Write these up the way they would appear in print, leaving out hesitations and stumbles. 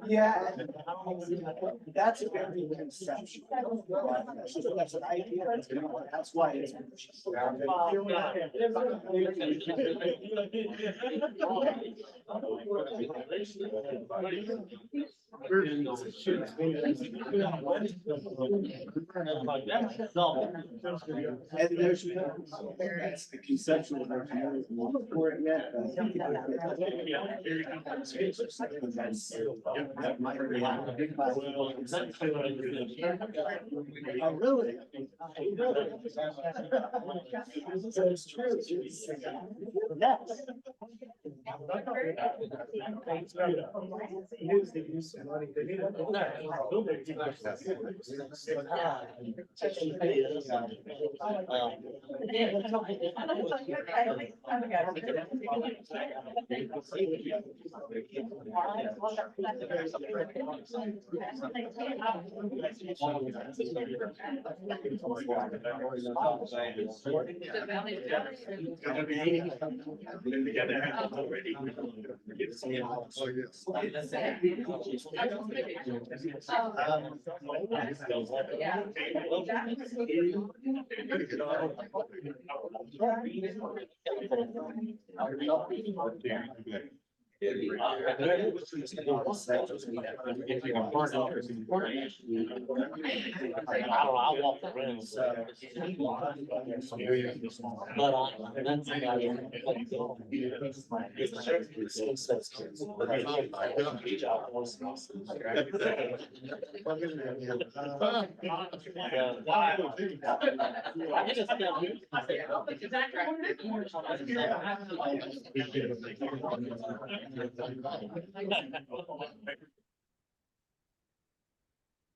Yeah, that's a very inception. That's an idea. That's why it's. And there's, that's the conceptual. Oh, really? So it's true. Yes. Use the use of money. I walk the room.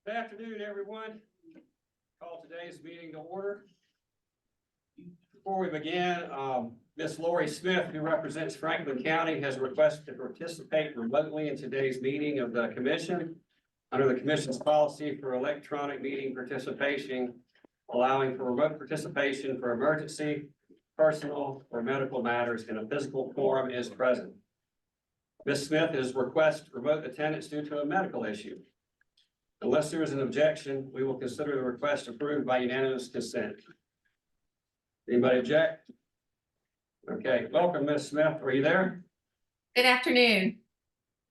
Good afternoon, everyone. Call today's meeting to order. Before we begin, Ms. Lori Smith, who represents Franklin County, has requested to participate remotely in today's meeting of the commission under the commission's policy for electronic meeting participation, allowing for remote participation for emergency, personal, or medical matters in a physical forum is present. Ms. Smith has requested remote attendance due to a medical issue. Unless there is an objection, we will consider the request approved by unanimous consent. Anybody object? Okay, welcome, Ms. Smith. Are you there? Good afternoon.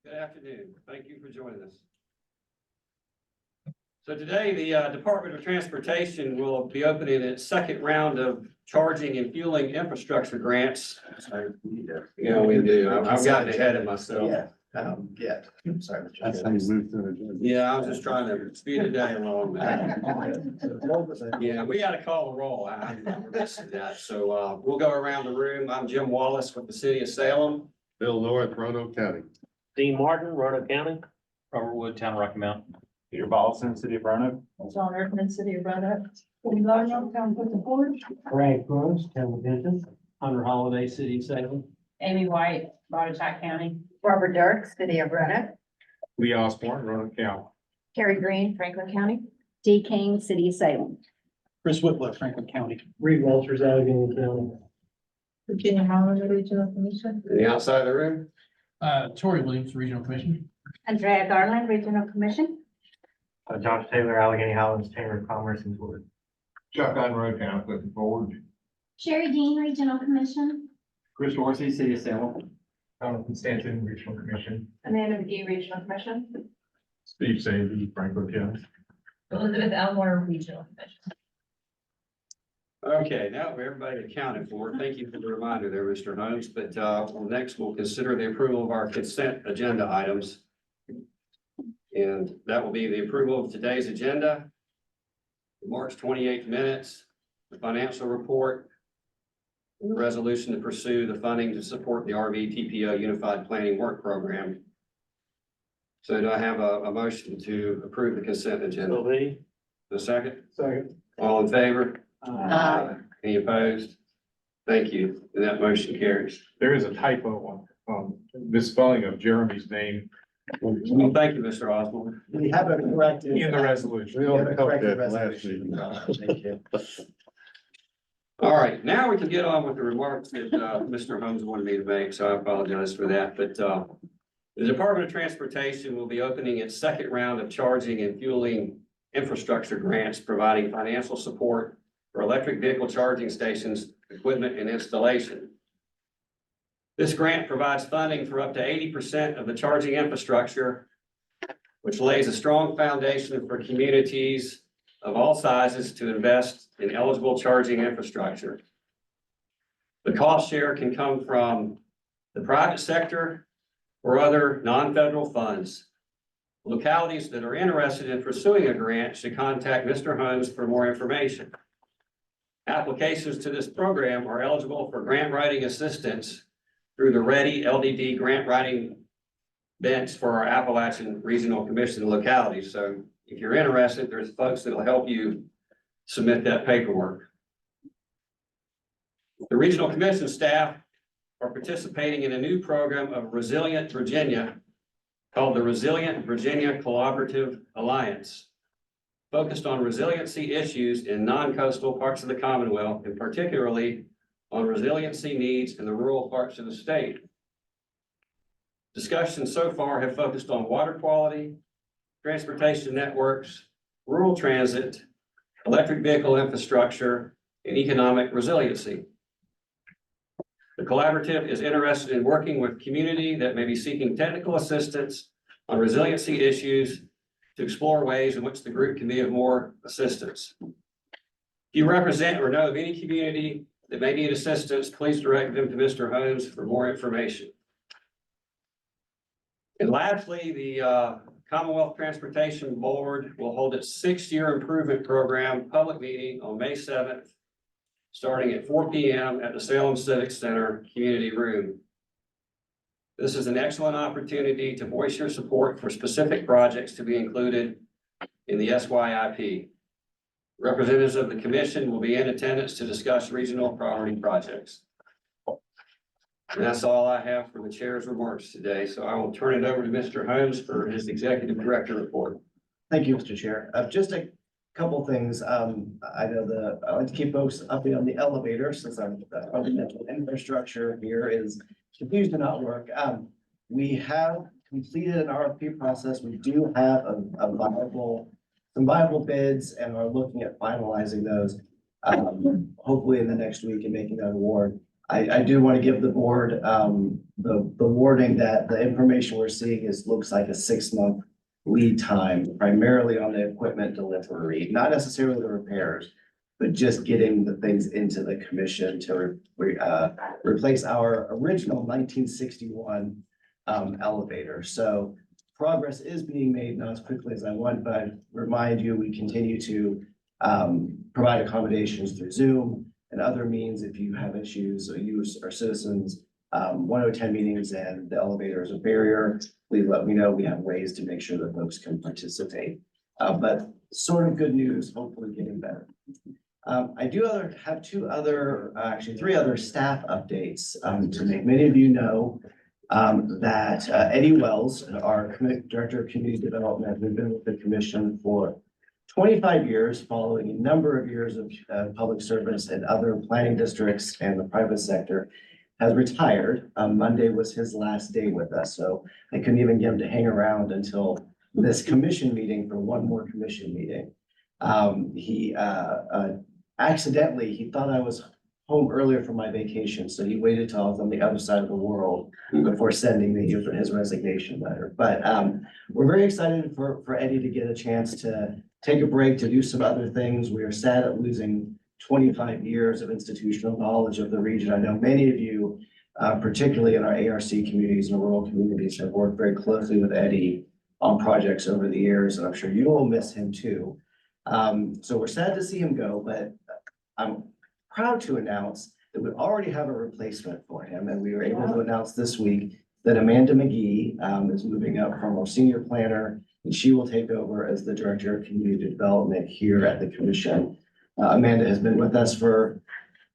Good afternoon. Thank you for joining us. So today, the Department of Transportation will be opening its second round of charging and fueling infrastructure grants. Yeah, we do. I've gotten ahead of myself. Yeah. Sorry. That's how you move through it. Yeah, I was just trying to speed the day along, man. Yeah, we got to call the roll. I missed that. So we'll go around the room. I'm Jim Wallace with the city of Salem. Bill North, Roanoke County. Dean Martin, Roanoke County. Robert Wood, Town of Rocky Mount. Peter Ballson, City of Roanoke. John Earthman, City of Roanoke. Lee Larnell, Town of the Forge. Brad Gross, Town of Benton. Hunter Holiday, City of Salem. Amy White, Botetourt County. Robert Dirk, City of Roanoke. Lee Osborne, Roanoke County. Carrie Green, Franklin County. D. King, City of Salem. Chris Whitlock, Franklin County. Reed Walters, Allegheny County. Virginia Holland, Regional Commission. Any outside the room? Tori Williams, Regional Commission. Andrea Garland, Regional Commission. Josh Taylor, Allegheny Highlands, Chamber of Commerce and Tourism. Chuck Unruh, County, looking forward. Sherry Dean, Regional Commission. Chris Dorsey, City of Salem. Jonathan Stanton, Regional Commission. Amanda McGee, Regional Commission. Steve Sandy, Franklin County. Elizabeth Elmore, Regional Commission. Okay, now everybody accounted for. Thank you for the reminder there, Mr. Holmes. But next we'll consider the approval of our consent agenda items. And that will be the approval of today's agenda, the March 28th minutes, the financial report, and the resolution to pursue the funding to support the RV TPO Unified Planning Work Program. So do I have a motion to approve the consent agenda? Will be. The second, Second. all in favor? Aye. Any opposed? Thank you, and that motion carries. There is a typo on misspelling of Jeremy's name Well, thank you, Mr. Osborne. We have a corrected. in the resolution. We have a corrected last resolution. Thank you. All right, now we can get on with the remarks that Mr. Holmes wanted me to make, so I apologize for that, but the Department of Transportation will be opening its second round of charging and fueling infrastructure grants, providing financial support for electric vehicle charging stations, equipment, and installation. This grant provides funding for up to 80% of the charging infrastructure, which lays a strong foundation for communities of all sizes to invest in eligible charging infrastructure. The cost share can come from the private sector or other non-federal funds. Localities that are interested in pursuing a grant should contact Mr. Holmes for more information. Applications to this program are eligible for grant writing assistance through the Ready LDD grant writing bench for our Appalachian Regional Commission localities. So if you're interested, there's folks that will help you submit that paperwork. The Regional Commission staff are participating in a new program of Resilient Virginia called the Resilient Virginia Collaborative Alliance, focused on resiliency issues in non-coastal parts of the Commonwealth, and particularly on resiliency needs in the rural parts of the state. Discussions so far have focused on water quality, transportation networks, rural transit, electric vehicle infrastructure, and economic resiliency. The collaborative is interested in working with community that may be seeking technical assistance on resiliency issues to explore ways in which the group can be of more assistance. If you represent or know of any community that may need assistance, please direct them to Mr. Holmes for more information. And lastly, the Commonwealth Transportation Board will hold its 6-year improvement program public meeting on May 7th, starting at 4 p.m. at the Salem Civic Center Community Room. This is an excellent opportunity to voice your support for specific projects to be included in the SYIP. Representatives of the commission will be in attendance to discuss regional priority projects. And that's all I have for the chair's remarks today. So I will turn it over to Mr. Holmes for his executive director report. Thank you, Mr. Chair. Just a couple things. I know I like to keep folks updated on the elevator since our fundamental infrastructure here is confused to not work. We have completed an RFP process. We do have some viable bids and are looking at finalizing those, hopefully in the next week and making that award. I do want to give the board, the warning that the information we're seeing looks like a 6-month lead time, primarily on the equipment delivery, not necessarily the repairs, but just getting the things into the commission to replace our original 1961 elevator. So progress is being made, not as quickly as I want, but I remind you, we continue to provide accommodations through Zoom and other means if you have issues or use our citizens. 10 meetings and the elevator is a barrier. Please let me know. We have ways to make sure that folks can participate. But sort of good news, hopefully getting better. I do have actually 3 other staff updates to make. Many of you know that Eddie Wells, our Director of Community Development, has been with the commission for 25 years, following a number of years of public service in other planning districts and the private sector, has retired. Monday was his last day with us, so I couldn't even get him to hang around until this commission meeting for one more commission meeting. He thought I was home earlier for my vacation, so he waited till I was on the other side of the world before sending me his resignation letter. But we're very excited for Eddie to get a chance to take a break, to do some other things. We are sad at losing 25 years of institutional knowledge of the region. I know many of you, particularly in our ARC communities and rural communities, have worked very closely with Eddie on projects over the years, and I'm sure you will miss him too. So we're sad to see him go, but I'm proud to announce that we already have a replacement for him, and we were able to announce this week that Amanda McGee is moving up from our senior planner and she will take over as the Director of Community Development here at the commission. Amanda has been with us for,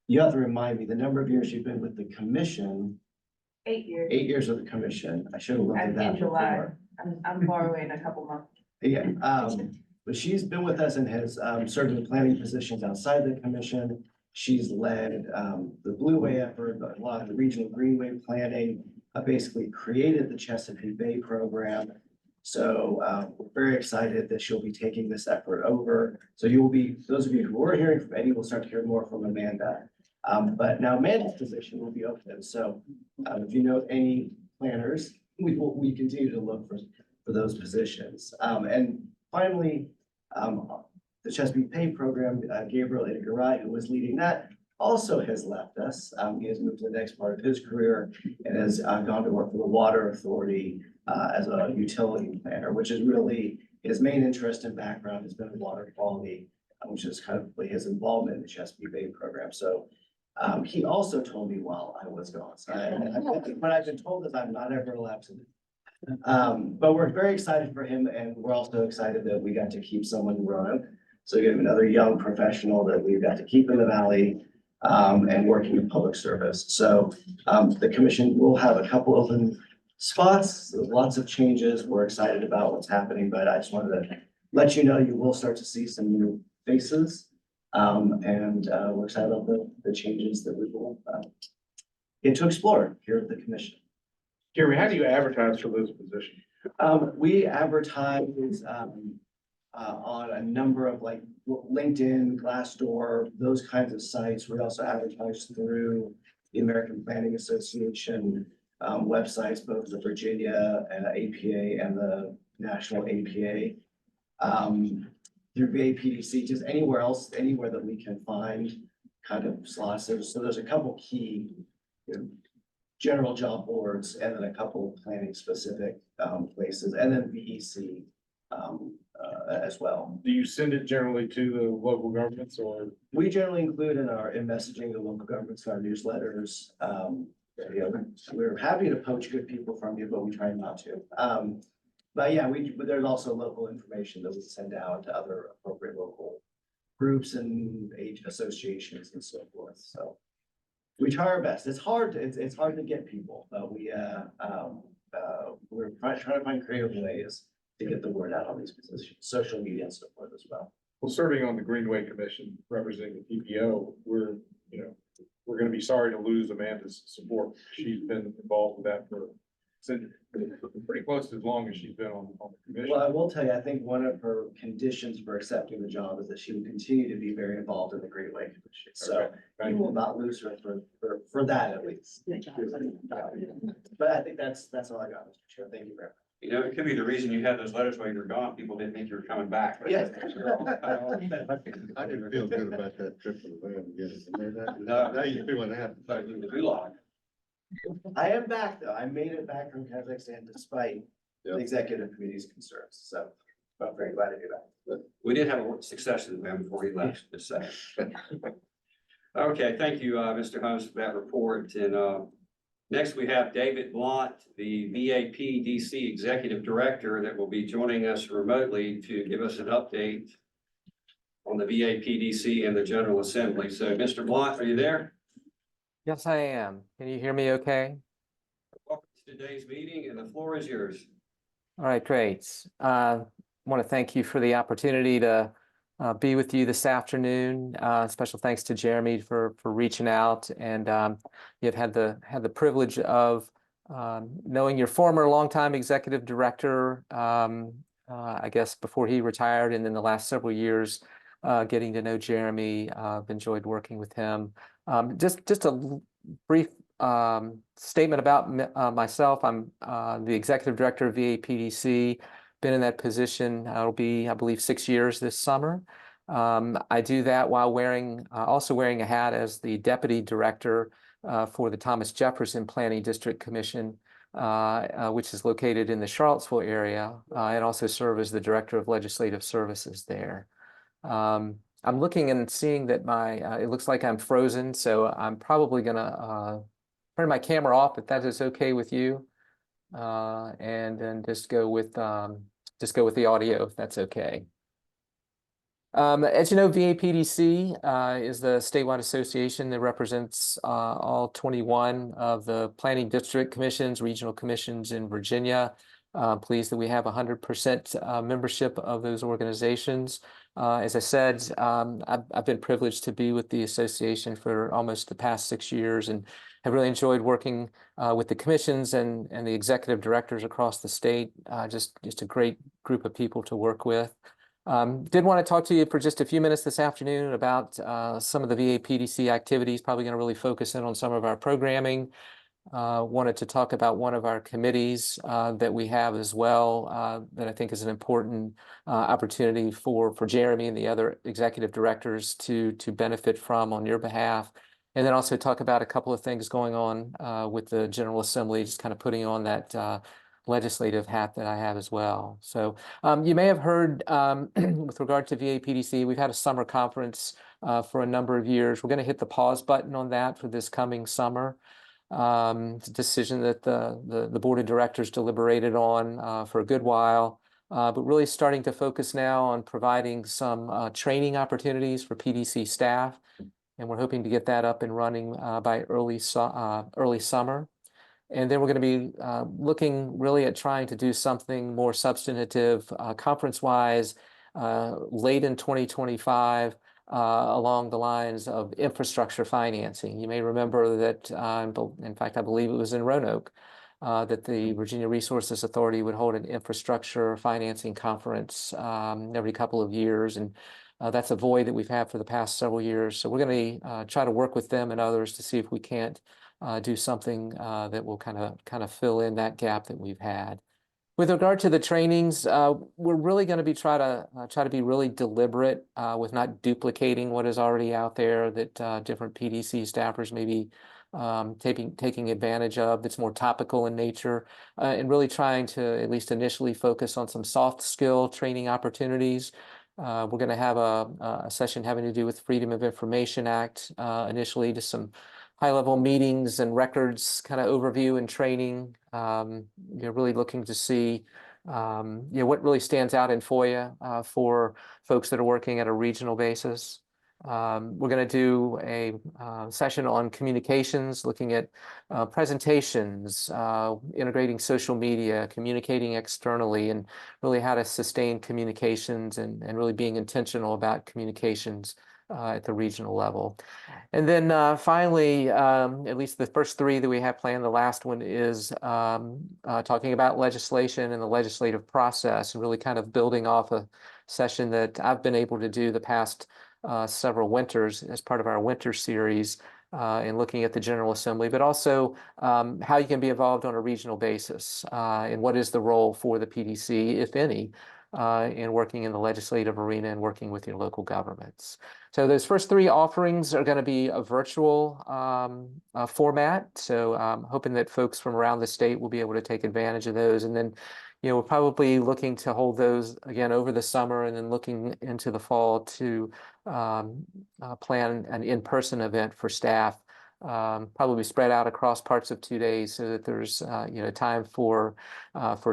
you have to remind me, the number of years you've been with the commission, 8 years. 8 years of the commission. I should have looked at I'm that in July. before. I'm borrowing a couple months. Yeah, but she's been with us and has served in planning positions outside the commission. She's led the Blue Way effort, a lot of the regional greenway planning, basically created the Chesapeake Bay program. So we're very excited that she'll be taking this effort over. So you will be, those of you who were hearing from Eddie will start to hear more from Amanda. But now Amanda's position will be open. So if you know any planners, we continue to look for those positions. And finally, the Chesapeake Bay program, Gabriel Itigaray, who was leading that, also has left us. He has moved to the next part of his career and has gone to work for the Water Authority as a utility planner, which is really his main interest and background has been in water quality, which is kind of his involvement in the Chesapeake Bay program. So he also told me while I was gone. So what I've been told is I'm not ever allowed to. But we're very excited for him, and we're also excited that we got to keep someone in Roanoke. So we have another young professional that we've got to keep in the Valley and working in public service. So the commission will have a couple open spots. There's lots of changes. We're excited about what's happening, but I just wanted to let you know you will start to see some new faces. And we're excited about the changes that we will get to explore here at the commission. Jeremy, how do you advertise for those positions? We advertise on a number of like LinkedIn, Glassdoor, those kinds of sites. We also advertise through the American Planning Association websites, both the Virginia and APA and the National APA. Through VAPDC, just anywhere else, anywhere that we can find kind of slots. So there's a couple key general job boards and then a couple planning specific places, and then VEC as well. Do you send it generally to the local governments or? We generally include in messaging the local governments, our newsletters. We're happy to poach good people from you, but we try not to. But yeah, but there's also local information that we send out to other appropriate local groups and age associations and so forth. So we try our best. It's hard to get people, but we're trying to find creative ways to get the word out on these positions, social media and so forth as well. Well, serving on the Greenway Commission, representing the PPO, we're going to be sorry to lose Amanda's support. She's been involved with that since pretty close to as long as she's been on the commission. Well, I will tell you, I think one of her conditions for accepting the job is that she will continue to be very involved in the Greenway Commission. So you will not lose her for that at least. But I think that's all I got, Mr. Chair. Thank you very much. You know, it could be the reason you had those letters while you were gone. People didn't think you were coming back. Yes. I didn't feel good about that trip to the van again. No. Now you feeling that. But you do lot. I am back though. I made it back from Kazakhstan despite the executive committee's concerns. So I'm very glad to be back. We did have a succession plan before he left, just saying. Okay, thank you, Mr. Holmes, for that report. And next we have David Blunt, the VAPDC Executive Director, that will be joining us remotely to give us an update on the VAPDC and the General Assembly. So Mr. Blunt, are you there? Yes, I am. Can you hear me okay? Welcome to today's meeting, and the floor is yours. All right, great. I want to thank you for the opportunity to be with you this afternoon. Special thanks to Jeremy for reaching out, and you've had the privilege of knowing your former longtime executive director, I guess before he retired, and in the last several years, getting to know Jeremy. I've enjoyed working with him. Just a brief statement about myself. I'm the executive director of VAPDC. Been in that position. It'll be, I believe, 6 years this summer. I do that while also wearing a hat as the deputy director for the Thomas Jefferson Planning District Commission, which is located in the Charlottesville area, and also serve as the director of legislative services there. I'm looking and seeing that it looks like I'm frozen, so I'm probably gonna turn my camera off if that is okay with you, and then just go with just go with the audio if that's okay. As you know, VAPDC is the statewide association that represents all 21 of the planning district commissions, regional commissions in Virginia. Pleased that we have 100% membership of those organizations. As I said, I've been privileged to be with the association for almost the past 6 years and have really enjoyed working with the commissions and the executive directors across the state. Just a great group of people to work with. Did want to talk to you for just a few minutes this afternoon about some of the VAPDC activities, probably going to really focus in on some of our programming. Wanted to talk about one of our committees that we have as well that I think is an important opportunity for Jeremy and the other executive directors to benefit from on your behalf. And then also talk about a couple of things going on with the General Assembly, just kind of putting on that legislative hat that I have as well. So you may have heard with regard to VAPDC, we've had a summer conference for a number of years. We're going to hit the pause button on that for this coming summer. It's a decision that the board of directors deliberated on for a good while, but really starting to focus now on providing some training opportunities for PDC staff. And we're hoping to get that up and running by early summer. And then we're going to be looking really at trying to do something more substantive conference-wise late in 2025 along the lines of infrastructure financing. You may remember that, in fact, I believe it was in Roanoke, that the Virginia Resources Authority would hold an infrastructure financing conference every couple of years. And that's a void that we've had for the past several years. So we're going to try to work with them and others to see if we can't do something that will kind of fill in that gap that we've had. With regard to the trainings, we're really going to be try to be really deliberate with not duplicating what is already out there that different PDC staffers may be taking advantage of that's more topical in nature, and really trying to at least initially focus on some soft skill training opportunities. We're going to have a session having to do with Freedom of Information Act initially, just some high-level meetings and records kind of overview and training. Really looking to see what really stands out in FOIA for folks that are working at a regional basis. We're going to do a session on communications, looking at presentations, integrating social media, communicating externally, and really how to sustain communications and really being intentional about communications at the regional level. And then finally, at least the first three that we have planned, the last one is talking about legislation and the legislative process, and really kind of building off a session that I've been able to do the past several winters as part of our winter series in looking at the General Assembly, but also how you can be involved on a regional basis and what is the role for the PDC, if any, in working in the legislative arena and working with your local governments. So those first three offerings are going to be a virtual format. So I'm hoping that folks from around the state will be able to take advantage of those. And then, we're probably looking to hold those again over the summer and then looking into the fall to plan an in-person event for staff, probably spread out across parts of 2 days so that there's time for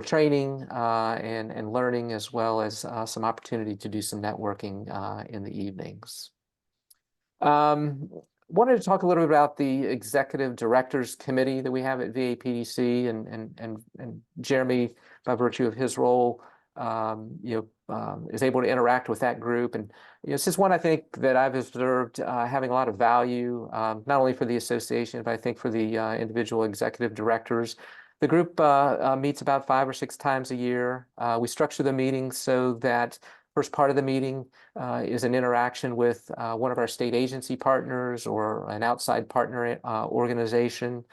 training and learning, as well as some opportunity to do some networking in the evenings. Wanted to talk a little bit about the Executive Directors Committee that we have at VAPDC, and Jeremy, by virtue of his role, is able to interact with that group. And this is one I think that I've observed having a lot of value, not only for the association, but I think for the individual executive directors. The group meets about 5 or 6 times a year. We structure the meetings so that first part of the meeting is an interaction with one of our state agency partners or an outside partner organization.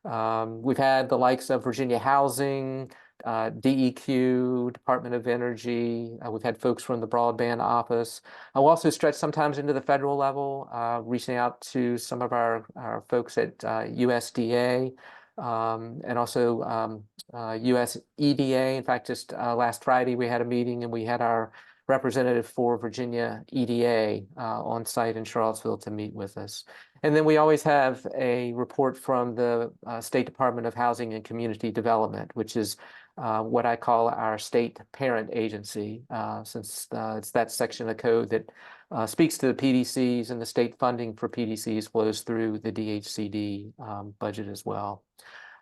We've had the likes of Virginia Housing, DEQ, Department of Energy. We've had folks from the broadband office. I'll also stretch sometimes into the federal level, reaching out to some of our folks at USDA and also US EDA. In fact, just last Friday, we had a meeting and we had our representative for Virginia EDA on site in Charlottesville to meet with us. And then we always have a report from the State Department of Housing and Community Development, which is what I call our state parent agency, since it's that section of code that speaks to the PDCs, and the state funding for PDCs flows through the DHCD budget as well.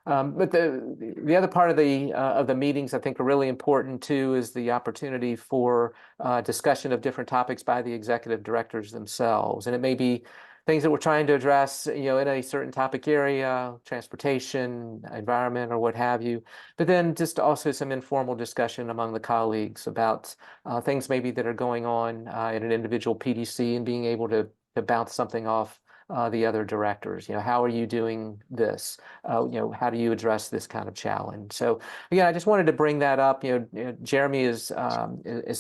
But the other part of the meetings I think are really important too is the opportunity for discussion of different topics by the executive directors themselves, and it may be things that we're trying to address, in a certain topic area, transportation, environment, or what have you. But then just also some informal discussion among the colleagues about things maybe that are going on in an individual PDC, and being able to bounce something off the other directors. How are you doing this? How do you address this kind of challenge? So again, I just wanted to bring that up. Jeremy is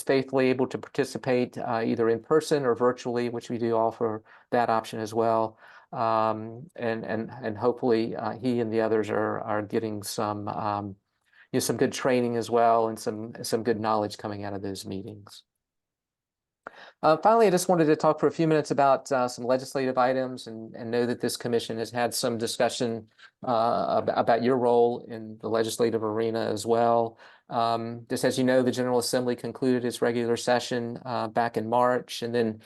faithfully able to participate either in person or virtually, which we do offer that option as well. And hopefully he and the others are getting some some good training as well, and some good knowledge coming out of those meetings. Finally, I just wanted to talk for a few minutes about some legislative items, and know that this commission has had some discussion about your role in the legislative arena as well. Just as you know, the General Assembly concluded its regular session back in March, and then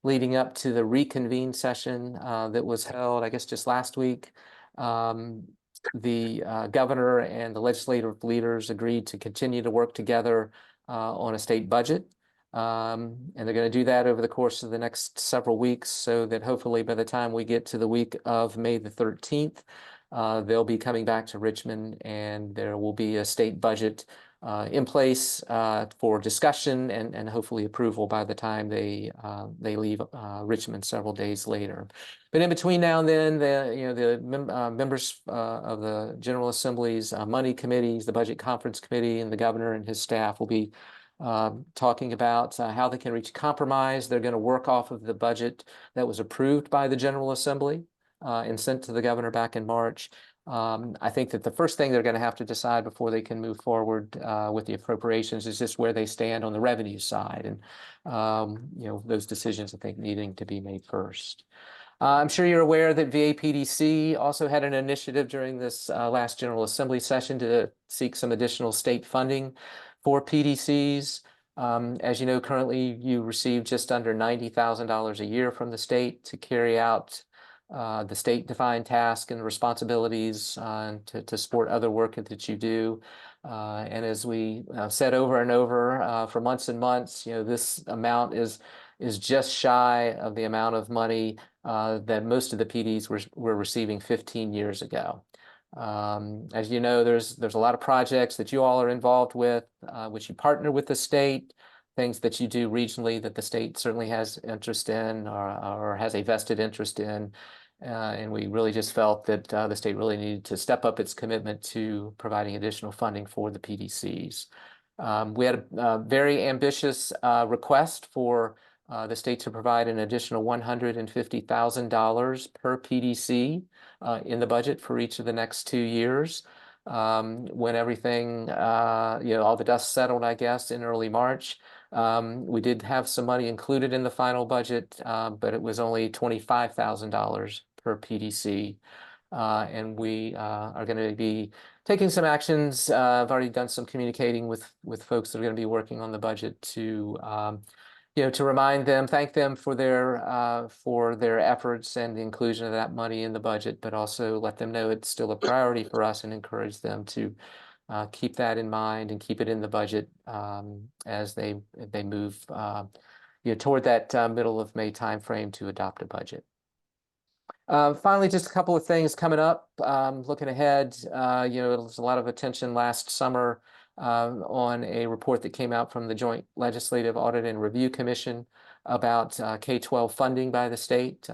leading up to the reconvened session that was held, I guess, just last week. The governor and the legislative leaders agreed to continue to work together on a state budget. And they're going to do that over the course of the next several weeks, so that hopefully by the time we get to the week of May the 13th, they'll be coming back to Richmond, and there will be a state budget in place for discussion and hopefully approval by the time they leave Richmond several days later. But in between now and then, the members of the General Assembly's money committees, the Budget Conference Committee, and the governor and his staff will be talking about how they can reach a compromise. They're going to work off of the budget that was approved by the General Assembly and sent to the governor back in March. I think that the first thing they're going to have to decide before they can move forward with the appropriations is just where they stand on the revenue side, and those decisions I think needing to be made first. I'm sure you're aware that VAPDC also had an initiative during this last General Assembly session to seek some additional state funding for PDCs. As you know, currently you receive just under $90,000 a year from the state to carry out the state-defined tasks and responsibilities to support other work that you do. And as we said over and over for months and months, this amount is just shy of the amount of money that most of the PDs were receiving 15 years ago. As you know, there's a lot of projects that you all are involved with, which you partner with the state, things that you do regionally that the state certainly has interest in or has a vested interest in. And we really just felt that the state really needed to step up its commitment to providing additional funding for the PDCs. We had a very ambitious request for the state to provide an additional $150,000 per PDC in the budget for each of the next 2 years. When everything, all the dust settled, I guess, in early March, we did have some money included in the final budget, but it was only $25,000 per PDC. And we are going to be taking some actions. I've already done some communicating with folks that are going to be working on the budget to to remind them, thank them for their efforts and the inclusion of that money in the budget, but also let them know it's still a priority for us, and encourage them to keep that in mind and keep it in the budget as they move toward that middle of May timeframe to adopt a budget. Finally, just a couple of things coming up. Looking ahead, there was a lot of attention last summer on a report that came out from the Joint Legislative Audit and Review Commission about K-12 funding by the state,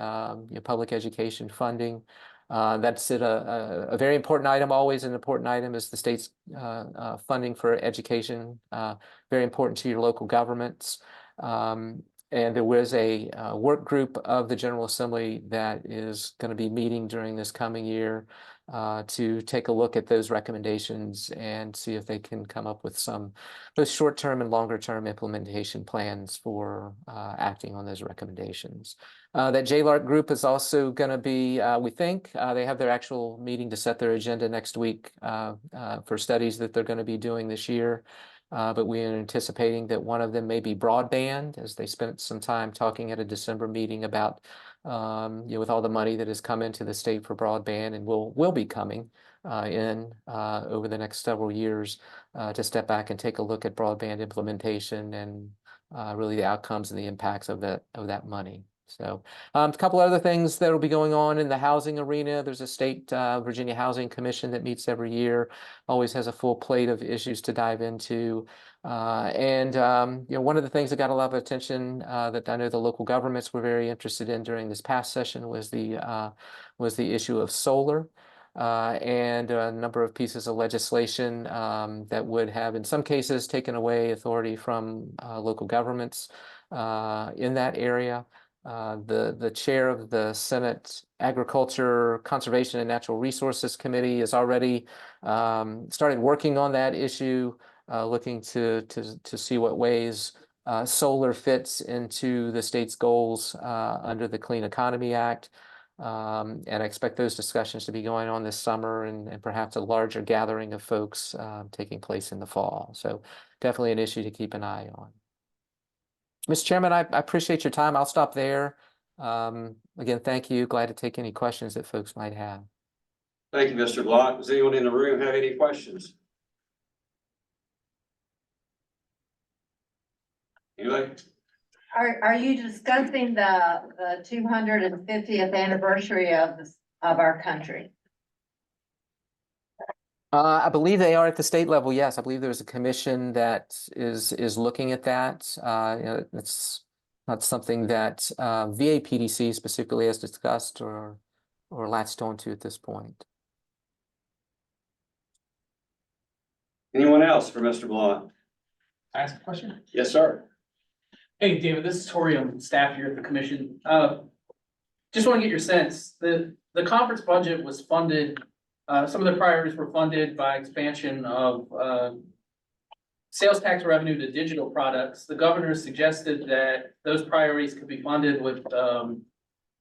public education funding. That's a very important item, always an important item, is the state's funding for education, very important to your local governments. And there was a work group of the General Assembly that is going to be meeting during this coming year to take a look at those recommendations and see if they can come up with some both short-term and longer-term implementation plans for acting on those recommendations. That JLARC group is also going to be, we think, they have their actual meeting to set their agenda next week for studies that they're going to be doing this year. But we are anticipating that one of them may be broadband, as they spent some time talking at a December meeting about, with all the money that has come into the state for broadband and will be coming in over the next several years, to step back and take a look at broadband implementation and really the outcomes and the impacts of that money. So a couple other things that will be going on in the housing arena. There's a state Virginia Housing Commission that meets every year, always has a full plate of issues to dive into. One of the things that got a lot of attention that I know the local governments were very interested in during this past session was the issue of solar. And a number of pieces of legislation that would have, in some cases, taken away authority from local governments in that area. The chair of the Senate Agriculture, Conservation, and Natural Resources Committee has already started working on that issue, looking to see what ways solar fits into the state's goals under the Clean Economy Act. And I expect those discussions to be going on this summer and perhaps a larger gathering of folks taking place in the fall. So definitely an issue to keep an eye on. Mr. Chairman, I appreciate your time. I'll stop there. Again, thank you. Glad to take any questions that folks might have. Thank you, Mr. Block. Does anyone in the room have any questions? Anybody? Are you discussing the 250th anniversary of our country? I believe they are at the state level. Yes, I believe there's a commission that is looking at that. It's not something that VAPDC specifically has discussed or latched onto at this point. Anyone else for Mr. Blunt? Ask a question? Yes, sir. Hey, David, this is Tori. I'm staff here at the commission. Just want to get your sense. The conference budget was funded, some of the priorities were funded by expansion of sales tax revenue to digital products. The governor suggested that those priorities could be funded with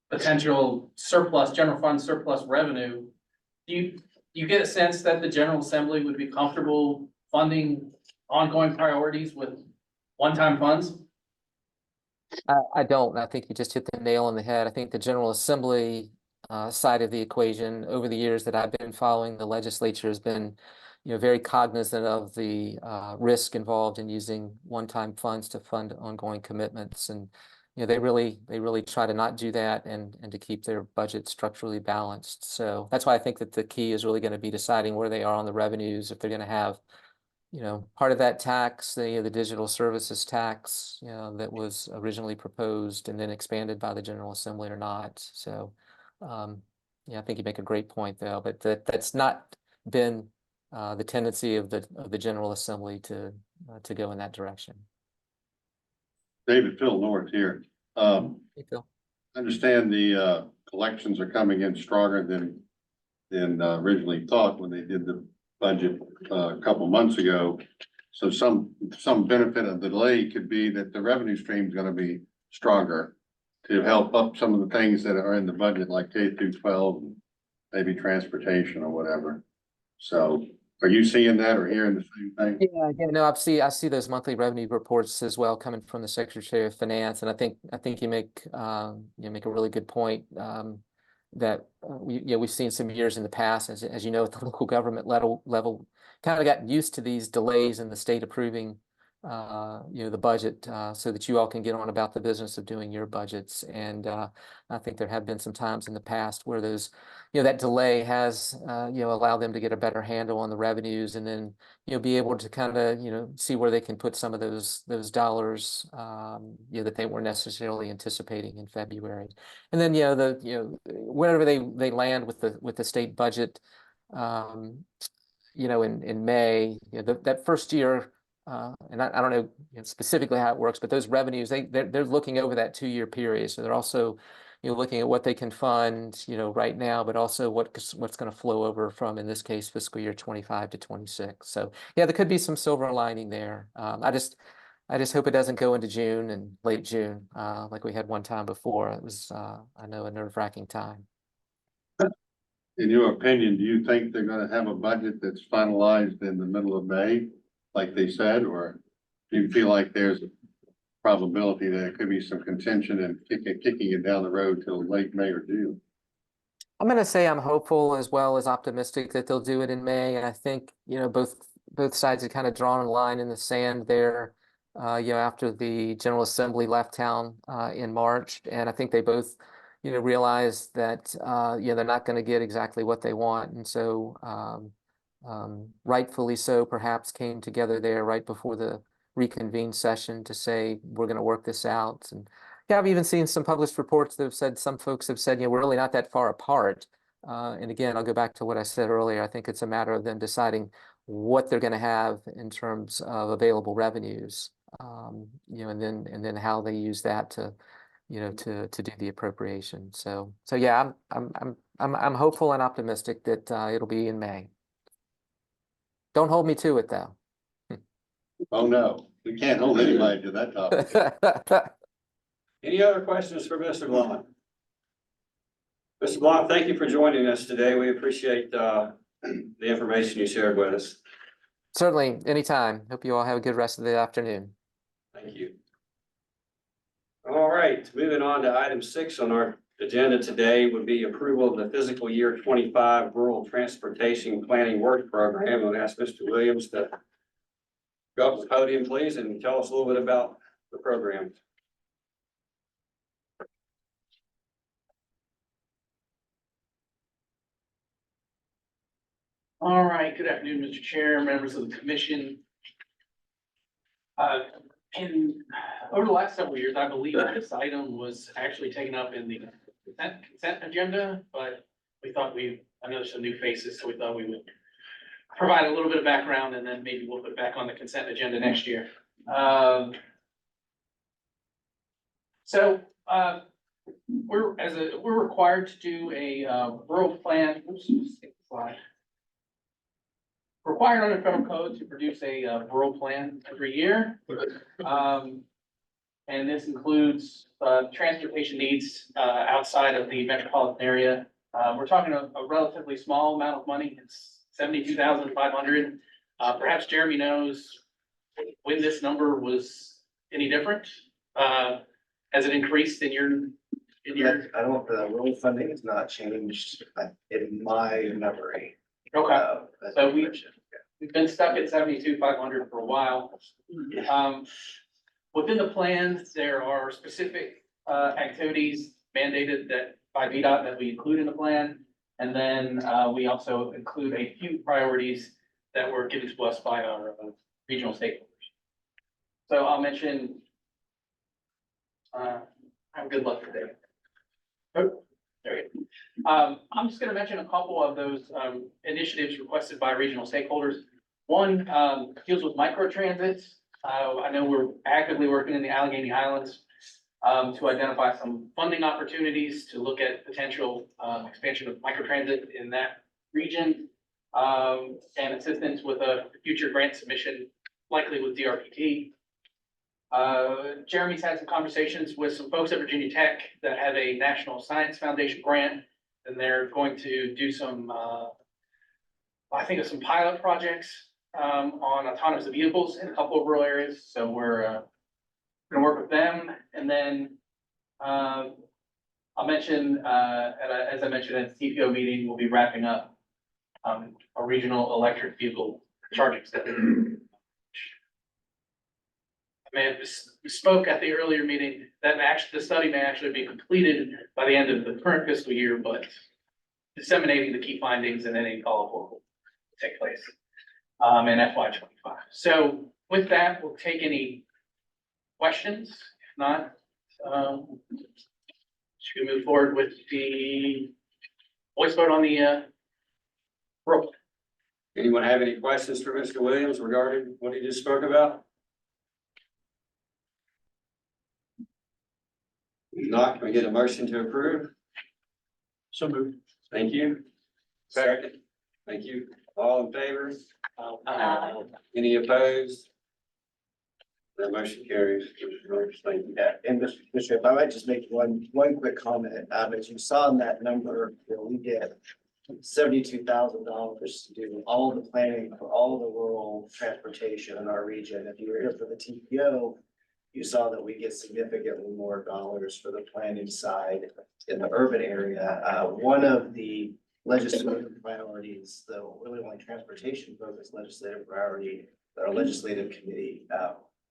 potential surplus, general fund surplus revenue. Do you get a sense that the General Assembly would be comfortable funding ongoing priorities with one-time funds? I don't. I think you just hit the nail on the head. I think the General Assembly side of the equation over the years that I've been following, the legislature has been, very cognizant of the risk involved in using one-time funds to fund ongoing commitments. And, they really try to not do that and to keep their budget structurally balanced. So that's why I think that the key is really going to be deciding where they are on the revenues, if they're going to have part of that tax, the digital services tax, that was originally proposed and then expanded by the General Assembly or not. So, I think you make a great point though, but that's not been the tendency of the General Assembly to go in that direction. David, Phil North here. Hey, Phil. I understand the collections are coming in stronger than originally thought when they did the budget a couple months ago. So some benefit of the delay could be that the revenue stream is going to be stronger to help up some of the things that are in the budget, like K-12, maybe transportation or whatever. So are you seeing that or hearing the same thing? Yeah, no, I see those monthly revenue reports as well coming from the Secretary of Finance, and I think you make a really good point. That we've seen some years in the past, as you know, at the local government level, kind of got used to these delays in the state approving, the budget, so that you all can get on about the business of doing your budgets. And I think there have been some times in the past where those, that delay has, allowed them to get a better handle on the revenues, and then, be able to kind of, see where they can put some of those dollars, that they weren't necessarily anticipating in February. And then, wherever they land with the state budget, in May, that first year, and I don't know specifically how it works, but those revenues, they're looking over that 2-year period. So they're also, looking at what they can fund, right now, but also what's going to flow over from, in this case, fiscal year 25 to 26. So yeah, there could be some silver lining there. I just hope it doesn't go into June and late June, like we had one time before. It was, I know, a nerve-wracking time. In your opinion, do you think they're gonna have a budget that's finalized in the middle of May, like they said, or do you feel like there's a probability that there could be some contention and kicking it down the road till late May or June? I'm going to say I'm hopeful as well as optimistic that they'll do it in May. And I think, both sides have kind of drawn a line in the sand there, after the General Assembly left town in March. And I think they both, realized that, they're not going to get exactly what they want. And so rightfully so, perhaps came together there right before the reconvened session to say, we're going to work this out. And yeah, I've even seen some published reports that have said, some folks have said, we're really not that far apart. And again, I'll go back to what I said earlier. I think it's a matter of them deciding what they're going to have in terms of available revenues, and then how they use that to do the appropriation. So yeah, I'm hopeful and optimistic that it'll be in May. Don't hold me to it though. Oh, no, we can't hold anybody to that topic. Any other questions for Mr. Blount? Mr. Blount, thank you for joining us today. We appreciate the information you shared with us. Certainly, anytime. Hope you all have a good rest of the afternoon. Thank you. All right, moving on to item 6 on our agenda today would be approval of the fiscal year 25 Rural Transportation Planning Work Program. I'm going to ask Mr. Williams to go up to the podium, please, and tell us a little bit about the program. All right, good afternoon, Mr. Chair, members of the commission. Over the last several years, I believe this item was actually taken up in the consent agenda, but we thought I know there's some new faces, so we thought we would provide a little bit of background and then maybe we'll put it back on the consent agenda next year. We're required to do a rural plan. Oops, skip the slide. Required under federal code to produce a rural plan every year. And this includes transportation needs outside of the metropolitan area. We're talking a relatively small amount of money. It's $72,500. Perhaps Jeremy knows when this number was any different. Has it increased in your? I don't, the rural funding has not changed in my memory. Okay. So we've been stuck at 72,500 for a while. Within the plans, there are specific activities mandated that by VDOT that we include in the plan. And then we also include a few priorities that were given to us by our regional stakeholders. So I'll mention, have good luck today. Oh, there we go. I'm just going to mention a couple of those initiatives requested by regional stakeholders. One deals with microtransit. I know we're actively working in the Allegheny Highlands to identify some funding opportunities to look at potential expansion of microtransit in that region, and assistance with a future grant submission, likely with DRPT. Jeremy's had some conversations with some folks at Virginia Tech that have a National Science Foundation grant, and they're going to do some, I think of some pilot projects on autonomous vehicles in a couple of rural areas. So we're going to work with them. And then I'll mention, as I mentioned at the TPO meeting, we'll be wrapping up a regional electric vehicle charging station. I may have spoke at the earlier meeting that the study may actually be completed by the end of the current fiscal year, but disseminating the key findings and any follow-up will take place in FY25. So with that, we'll take any questions. If not, should we move forward with the voice vote on the roll? Anyone have any questions for Mr. Williams regarding what he just spoke about? Not, can we get a motion to approve? So moved. Thank you. Second. Thank you. All in favor? Any opposed? That motion carries. Thank you. Yeah, and Mr. Bishop, if I might just make one quick comment. As you saw in that number, we get $72,000 to do all the planning for all of the rural transportation in our region. If you were here for the TPO, you saw that we get significantly more dollars for the planning side in the urban area. One of the legislative priorities, the really only transportation focused legislative priority that our legislative committee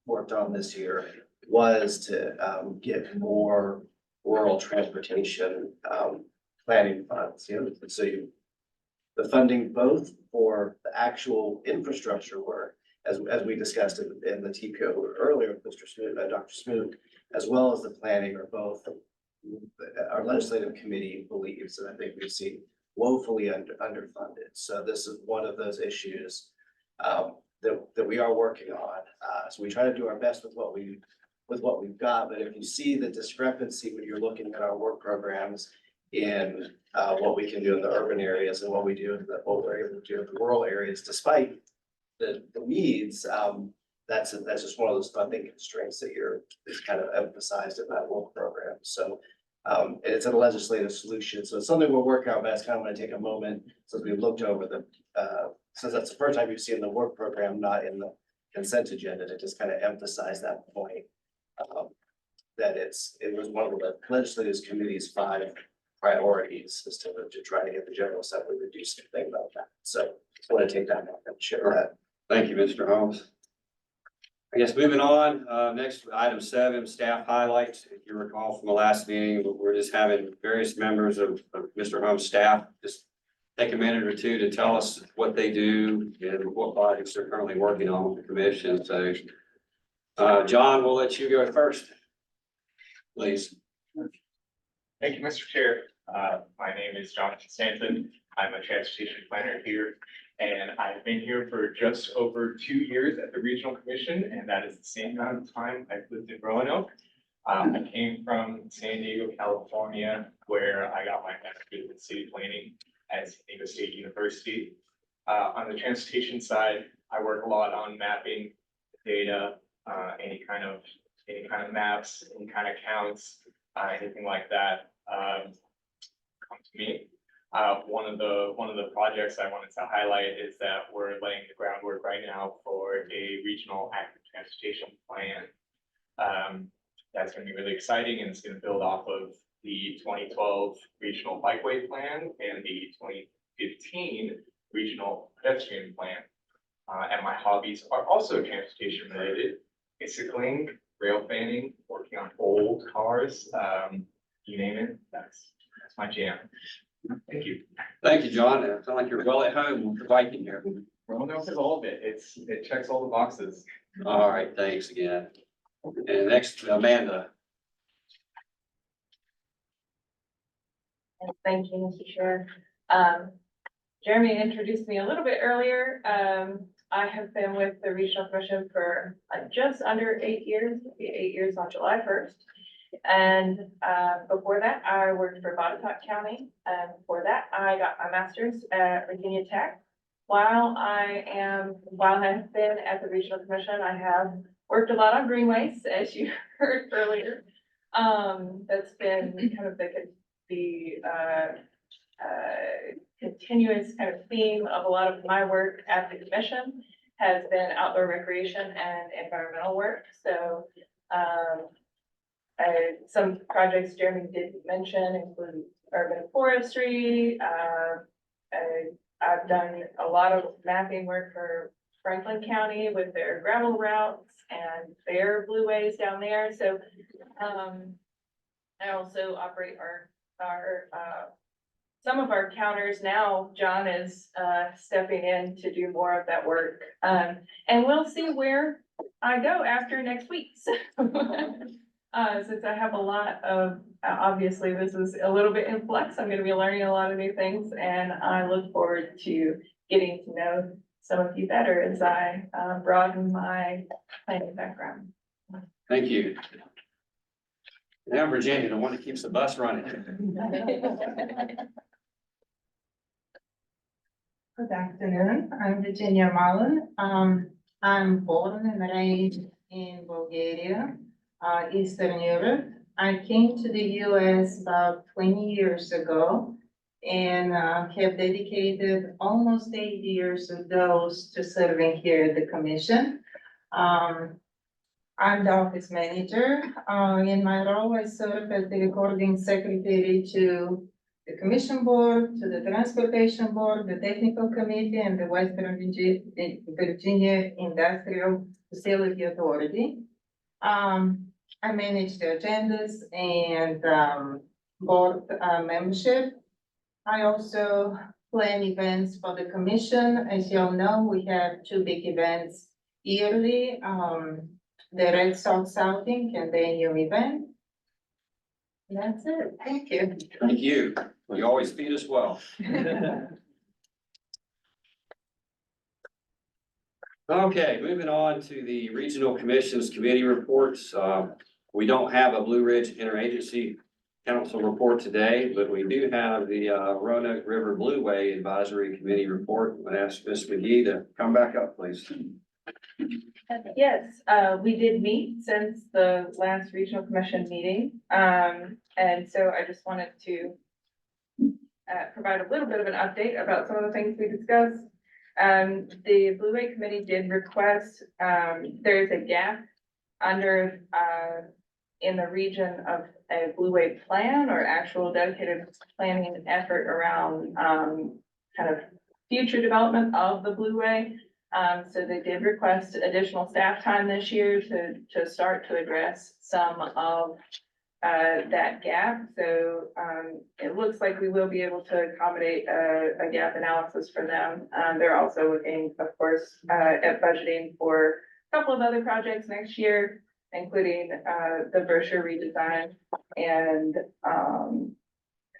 worked on this year was to get more rural transportation planning funds, the funding both for the actual infrastructure work, as we discussed in the TPO earlier, Mr. Smoot, Dr. Smoot, as well as the planning are both our legislative committee believes, and I think we've seen woefully underfunded. So this is one of those issues that we are working on. So we try to do our best with what we've got, but if you see the discrepancy when you're looking at our work programs in what we can do in the urban areas and what we do in what we're able to do in the rural areas, despite the needs, that's just one of those funding constraints that is kind of emphasized in that work program. So it's a legislative solution. So it's something we're working on, but I just kind of want to take a moment since we've looked over since that's the first time you've seen the work program, not in the consent agenda, to just kind of emphasize that point. That it was one of the legislative committee's 5 priorities is to try to get the General Assembly to do something about that. So I want to take that moment and share that. Thank you, Mr. Holmes. I guess moving on, next item 7, staff highlights. If you recall from the last meeting, we're just having various members of Mr. Holmes' staff just take a minute or two to tell us what they do and what projects they're currently working on with the commission. So, John, we'll let you go first, please. Thank you, Mr. Chair. My name is Jonathan Stanton. I'm a transportation planner here, and I've been here for just over 2 years at the Regional Commission, and that is the same amount of time I've lived in Roanoke. I came from San Diego, California, where I got my master's in city planning at San Diego State University. On the transportation side, I work a lot on mapping data, any kind of maps, any kind of counts, anything like that. Come to me. One of the projects I wanted to highlight is that we're laying the groundwork right now for a regional active transportation plan. That's going to be really exciting, and it's going to build off of the 2012 regional bikeway plan and the 2015 regional pedestrian plan. And my hobbies are also transportation related: bicycling, rail fanning, working on old cars, you name it. That's my jam. Thank you. Thank you, John. I feel like you're well at home with biking here. Roanoke is all of it. It checks all the boxes. All right, thanks again. And next, Amanda. Thank you, Mr. Chair. Jeremy introduced me a little bit earlier. I have been with the Regional Commission for just under 8 years. It'll be 8 years on July 1st. And before that, I worked for Roanoke County. And before that, I got my master's at Virginia Tech. While I have been at the Regional Commission, I have worked a lot on greenways, as you heard earlier. That's been kind of the continuous kind of theme of a lot of my work at the commission has been outdoor recreation and environmental work. So some projects Jeremy did mention include urban forestry. I've done a lot of mapping work for Franklin County with their gravel routes and their blueways down there. So I also operate our some of our counters now. John is stepping in to do more of that work. And we'll see where I go after next week. So, since I have a lot of, obviously this is a little bit in flux, I'm going to be learning a lot of new things, and I look forward to getting to know some of you better as I broaden my planning background. Thank you. Now Virginia, the one that keeps the bus running. Good afternoon, I'm Virginia Mullen. I'm born and raised in Bulgaria, Eastern Europe. I came to the US about 20 years ago and have dedicated almost 8 years of those to serving here at the commission. I'm the office manager. In my role, I serve as the recording secretary to the commission board, to the transportation board, the technical committee, and the Western Virginia Industrial Facility Authority. I manage the agendas and board membership. I also plan events for the commission. As you all know, we have two big events yearly, the Red Sox outing and the annual event. That's it. Thank you. Thank you. You always feed us well. Okay, moving on to the regional commissions committee reports. We don't have a Blue Ridge Interagency Council report today, but we do have the Roanoke River Blueway Advisory Committee report. I'm going to ask Ms. McGee to come back up, please. Yes, we did meet since the last regional commission meeting. And so I just wanted to provide a little bit of an update about some of the things we discussed. The Blue Way Committee did request, there's a gap under, in the region of a Blue Way plan or actual dedicated planning and effort around, kind of future development of the Blue Way. So they did request additional staff time this year to start to address some of that gap. So it looks like we will be able to accommodate a gap analysis for them. They're also looking, of course, at budgeting for a couple of other projects next year, including the brochure redesign and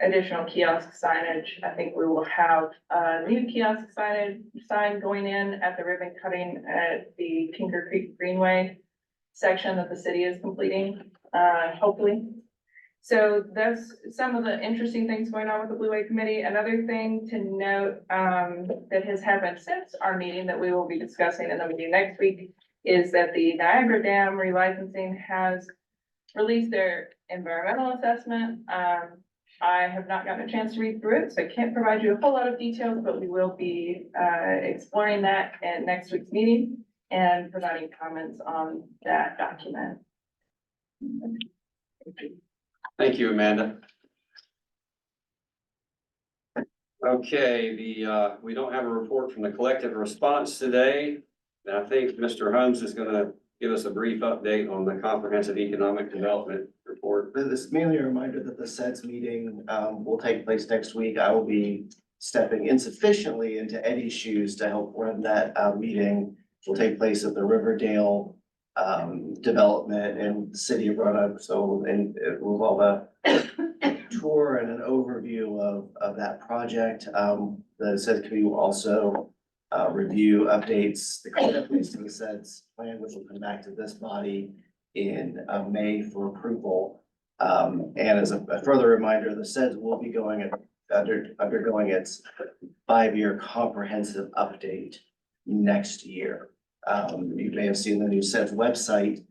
additional kiosk signage. I think we will have a new kiosk sign going in at the ribbon cutting at the Tinker Creek Greenway section that the city is completing, hopefully. So that's some of the interesting things going on with the Blue Way Committee. Another thing to note that has happened since our meeting that we will be discussing in the meeting next week is that the Niagara Dam relicensing has released their environmental assessment. I have not gotten a chance to read through it, so I can't provide you a whole lot of details, but we will be exploring that at next week's meeting and providing comments on that document. Thank you, Amanda. Okay, we don't have a report from the collective response today. And I think Mr. Holmes is gonna give us a brief update on the comprehensive economic development report. This is mainly a reminder that the SEDS meeting will take place next week. I will be stepping insufficiently into Eddie's shoes to help run that meeting. Which will take place at the Riverdale development in the city of Roanoke. So, and it will involve a tour and an overview of that project. The SEDS committee will also review updates, the current updates to the SEDS plan, which will come back to this body in May for approval. And as a further reminder, the SEDS will be undergoing its 5-year comprehensive update next year. You may have seen the new SEDS website,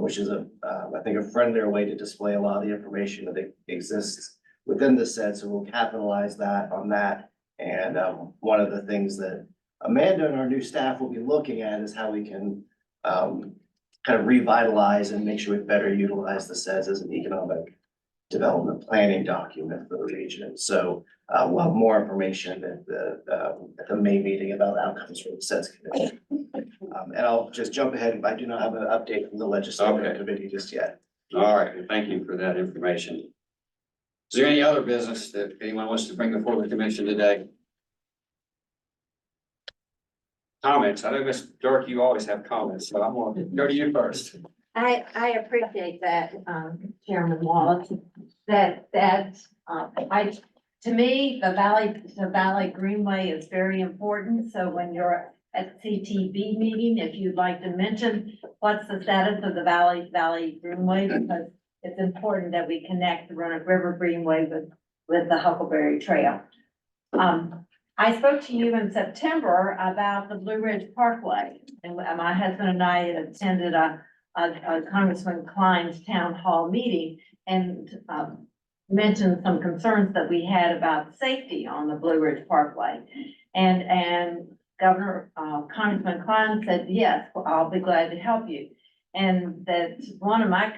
which is I think a friendlier way to display a lot of the information that exists within the SEDS. So we'll capitalize on that. And one of the things that Amanda and our new staff will be looking at is how we can kind of revitalize and make sure we better utilize the SEDS as an economic development planning document for the region. So we'll have more information at the May meeting about outcomes from the SEDS committee. And I'll just jump ahead. I do not have an update from the legislative committee just yet. All right, thank you for that information. Is there any other business that anyone wants to bring before the commission today? Comments? I know, Ms. Dirk, you always have comments, so I'm going to go to you first. I appreciate that, Chairman Wallace, to me, the Valley Greenway is very important. So when you're at CTV meeting, if you'd like to mention what's the status of the Valley Greenway, because it's important that we connect the Roanoke River Greenway with the Huckleberry Trail. I spoke to you in September about the Blue Ridge Parkway, and my husband and I attended a Congressman Klein's town hall meeting and mentioned some concerns that we had about safety on the Blue Ridge Parkway. And Governor, Congressman Klein said, yes, I'll be glad to help you. And that one of my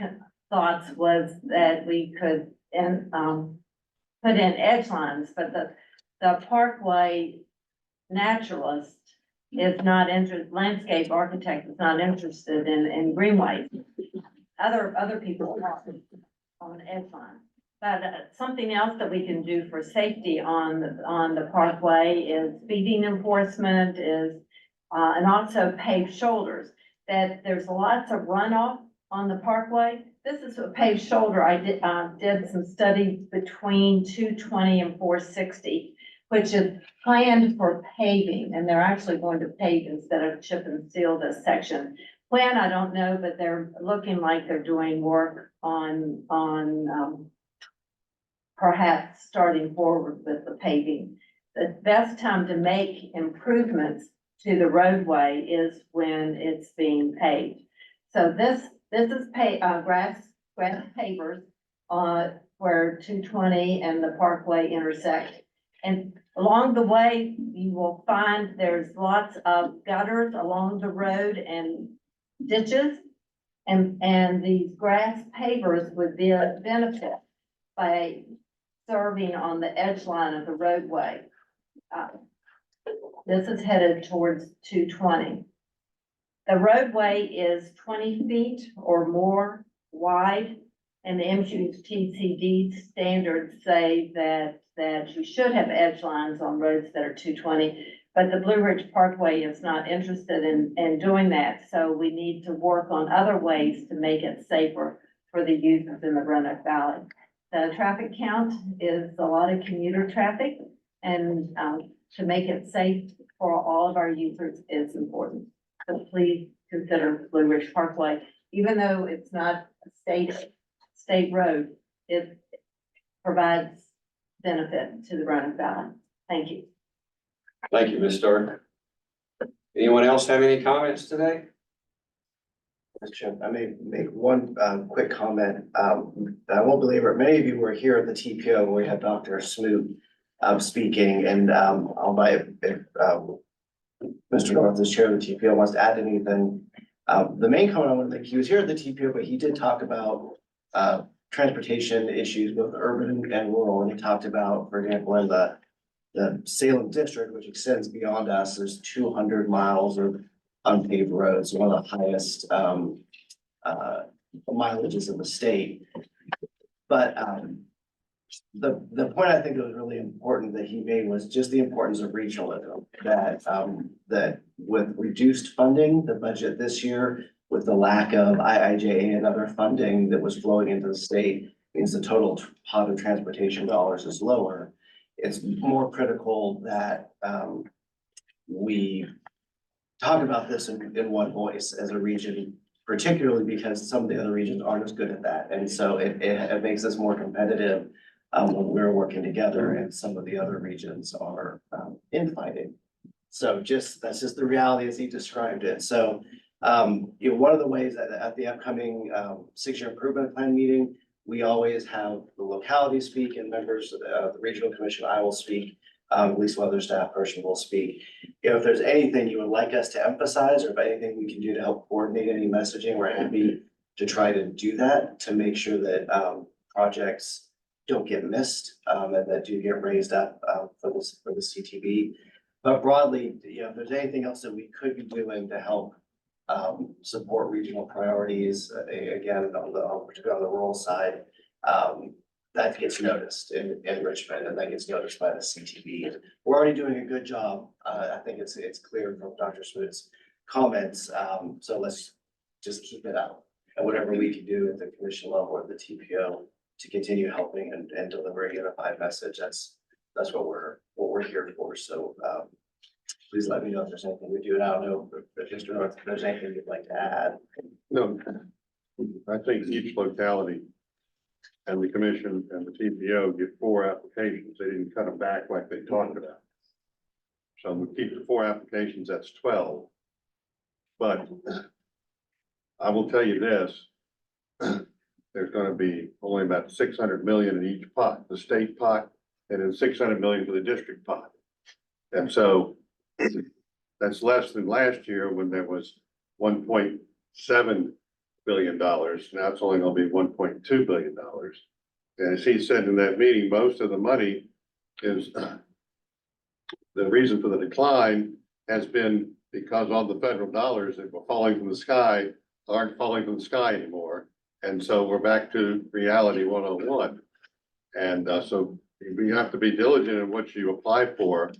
thoughts was that we could put in edge lines, but the parkway naturalist is not interested, landscape architect is not interested in greenways. Other people are on edge line. But something else that we can do for safety on the parkway is speeding enforcement and also paved shoulders. That there's lots of runoff on the parkway. This is a paved shoulder. I did some studies between 220 and 460, which is planned for paving, and they're actually going to pave instead of chip and seal this section. When, I don't know, but they're looking like they're doing work on perhaps starting forward with the paving. The best time to make improvements to the roadway is when it's being paved. So this is grass pavers where 220 and the parkway intersect. And along the way, you will find there's lots of gutters along the road and ditches. And these grass pavers would be a benefit by serving on the edge line of the roadway. This is headed towards 220. The roadway is 20 feet or more wide, and the MUTCD standards say that you should have edge lines on roads that are 220, but the Blue Ridge Parkway is not interested in doing that. So we need to work on other ways to make it safer for the users in the Roanoke Valley. The traffic count is a lot of commuter traffic, and to make it safe for all of our users is important. So please consider Blue Ridge Parkway, even though it's not a state road, it provides benefit to the Roanoke Valley. Thank you. Thank you, Ms. Stark. Anyone else have any comments today? Mr. Chairman, I may make one quick comment. I won't believe it. Many of you were here at the TPO where we had Dr. Smoot speaking, and I'll invite if Mr. North, as chair of the TPO, wants to add anything. The main comment I want to make, he was here at the TPO, but he did talk about transportation issues, both urban and rural, and he talked about, for example, in the Salem district, which extends beyond us, there's 200 miles of unpaved roads, one of the highest mileages in the state. But the point I think that was really important that he made was just the importance of regionalism, that with reduced funding, the budget this year, with the lack of IIJA and other funding that was flowing into the state, means the total pot of transportation dollars is lower. It's more critical that we talk about this in one voice as a region, particularly because some of the other regions aren't as good at that. And so it makes us more competitive when we're working together and some of the other regions are infighting. So that's just the reality as he described it. So one of the ways that at the upcoming 6-year improvement plan meeting, we always have the locality speak and members of the regional commission, I will speak. At least one other staff person will speak. If there's anything you would like us to emphasize or if anything we can do to help coordinate any messaging, we're happy to try to do that to make sure that projects don't get missed and that do get raised up for the CTV. But broadly, if there's anything else that we could be doing to help support regional priorities, again, particularly on the rural side, that gets noticed in Richmond and that gets noticed by the CTV. We're already doing a good job. I think it's clear from Dr. Smoot's comments. So let's just keep it up. And whatever we can do at the commission level or the TPO to continue helping and delivering a unified message, that's what we're here for. So please let me know if there's anything we do. And I don't know if Mr. North, if there's anything you'd like to add. No, I think each locality and the commission and the TPO get 4 applications. They didn't cut them back like they talked about. So we keep the 4 applications, that's 12. But I will tell you this, there's gonna be only about 600 million in each pot, the state pot, and then 600 million for the district pot. And so that's less than last year when there was 1.7 billion dollars. Now it's only gonna be 1.2 billion dollars. And as he said in that meeting, most of the money is the reason for the decline has been because all the federal dollars that were falling from the sky aren't falling from the sky anymore. And so we're back to reality 101. And so we have to be diligent in what you apply for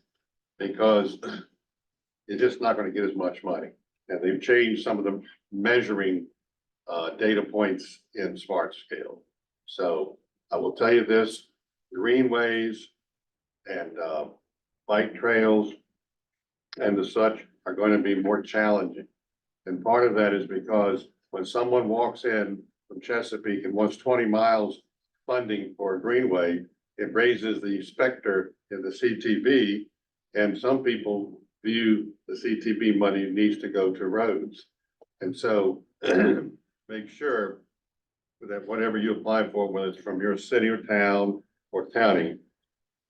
because you're just not going to get as much money. And they've changed some of the measuring data points in smart scale. So I will tell you this, greenways and bike trails and the such are going to be more challenging. And part of that is because when someone walks in from Chesapeake and wants 20 miles funding for a greenway, it raises the specter in the CTV. And some people view the CTV money needs to go to roads. And so make sure that whatever you apply for, whether it's from your city or town or county,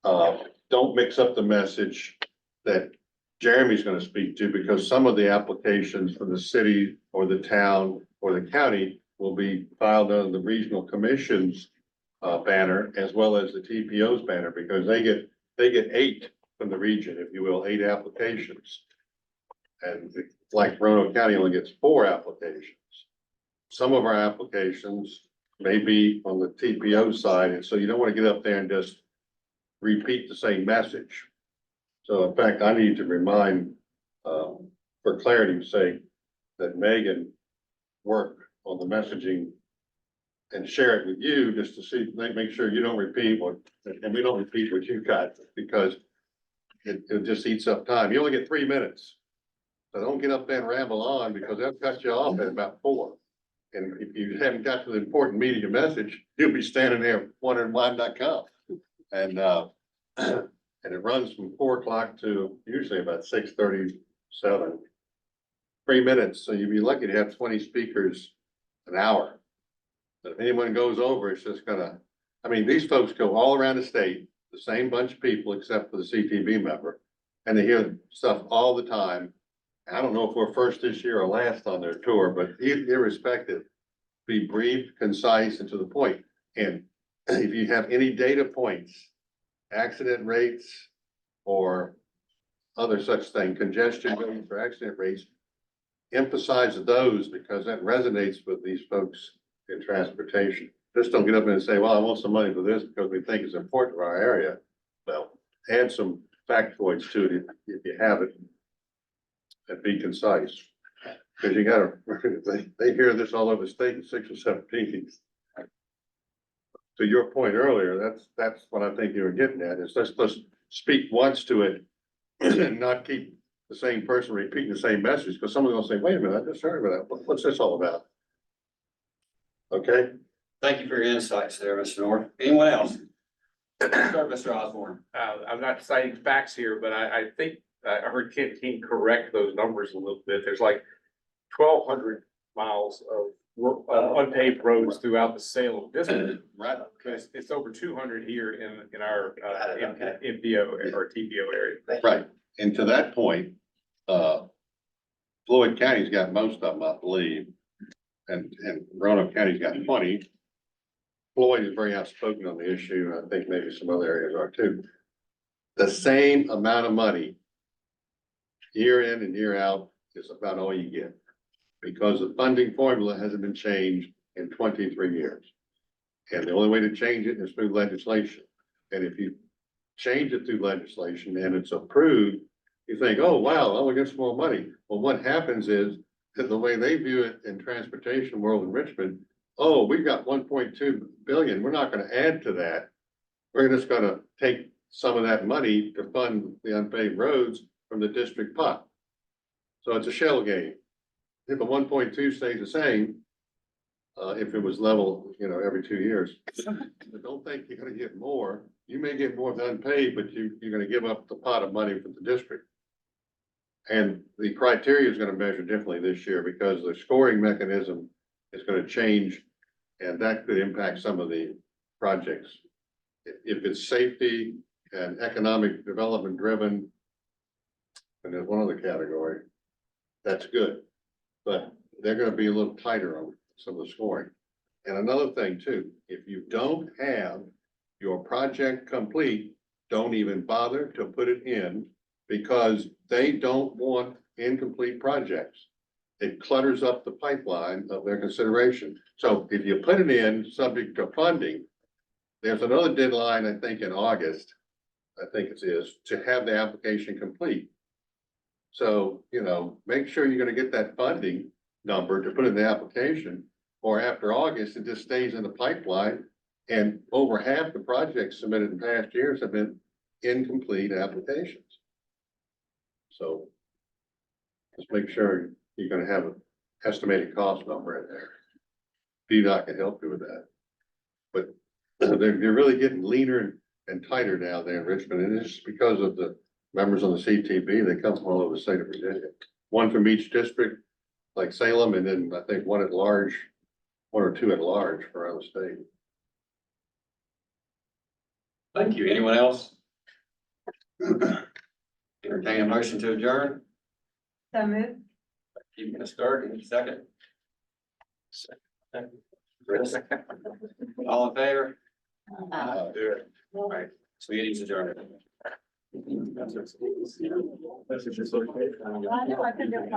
don't mix up the message that Jeremy's going to speak to, because some of the applications from the city or the town or the county will be filed under the regional commission's banner as well as the TPO's banner, because they get 8 from the region, if you will, 8 applications. And like Roanoke County only gets 4 applications. Some of our applications may be on the TPO side, and so you don't want to get up there and just repeat the same message. So in fact, I need to remind, for clarity's sake, that Megan worked on the messaging and share it with you just to see, make sure you don't repeat what, and we don't repeat what you got, because it just eats up time. You only get 3 minutes. So don't get up there and ramble on, because they'll cut you off at about 4. And if you haven't got to the important meat of your message, you'll be standing there wondering why I'm not come. And and it runs from 4 o'clock to usually about 6:37. 3 minutes, so you'd be lucky to have 20 speakers an hour. But if anyone goes over, it's just gonna, I mean, these folks go all around the state, the same bunch of people except for the CTV member, and they hear stuff all the time. I don't know if we're first this year or last on their tour, but irrespective, be brief, concise, and to the point. And if you have any data points, accident rates or other such thing, congestion rates or accident rates, emphasize those, because that resonates with these folks in transportation. Just don't get up and say, well, I want some money for this because we think it's important to our area. Well, add some factoids to it if you have it, and be concise. Because you gotta, they hear this all over the state in 6 or 7 meetings. To your point earlier, that's what I think you were getting at, is let's speak once to it and not keep the same person repeating the same message, because someone's gonna say, wait a minute, I just heard about that. What's this all about? Okay? Thank you for your insights there, Mr. North. Anyone else? Start, Mr. Osborne. I'm not citing facts here, but I think I heard Ken King correct those numbers a little bit. There's like 1,200 miles of unpaved roads throughout the Salem district. Right. It's over 200 here in our MPO or TPO area. Right. And to that point, Floyd County's got most of them, I believe. And Roanoke County's got 20. Floyd is very outspoken on the issue. I think maybe some other areas are too. The same amount of money year in and year out is about all you get, because the funding formula hasn't been changed in 23 years. And the only way to change it is through legislation. And if you change it through legislation and it's approved, you think, oh, wow, I'll get some more money. Well, what happens is that the way they view it in transportation world in Richmond, oh, we've got 1.2 billion. We're not going to add to that. We're just going to take some of that money to fund the unpaved roads from the district pot. So it's a shell game. If the 1.2 stays the same, if it was level, every 2 years. But don't think you're gonna get more. You may get more than unpaid, but you're gonna give up the pot of money for the district. And the criteria is gonna measure differently this year because the scoring mechanism is gonna change. And that could impact some of the projects. If it's safety and economic development driven, and there's one other category, that's good. But they're gonna be a little tighter on some of the scoring. And another thing too, if you don't have your project complete, don't even bother to put it in because they don't want incomplete projects. It clutters up the pipeline of their consideration. So if you put it in subject to funding, there's another deadline, I think in August, I think it is, to have the application complete. So, make sure you're gonna get that funding number to put in the application, or after August, it just stays in the pipeline. And over half the projects submitted in past years have been incomplete applications. So just make sure you're gonna have an estimated cost number in there. DDOT can help you with that. But they're really getting leaner and tighter now there in Richmond, and it's just because of the members on the CTB, they come from all over the state of Virginia. One from each district, like Salem, and then I think one or two at large around the state. Thank you. Anyone else? Entertain a motion to adjourn. So moved. You can start in a second. Chris? All in favor? Do it. All right, so meeting's adjourned. I know, I could do it.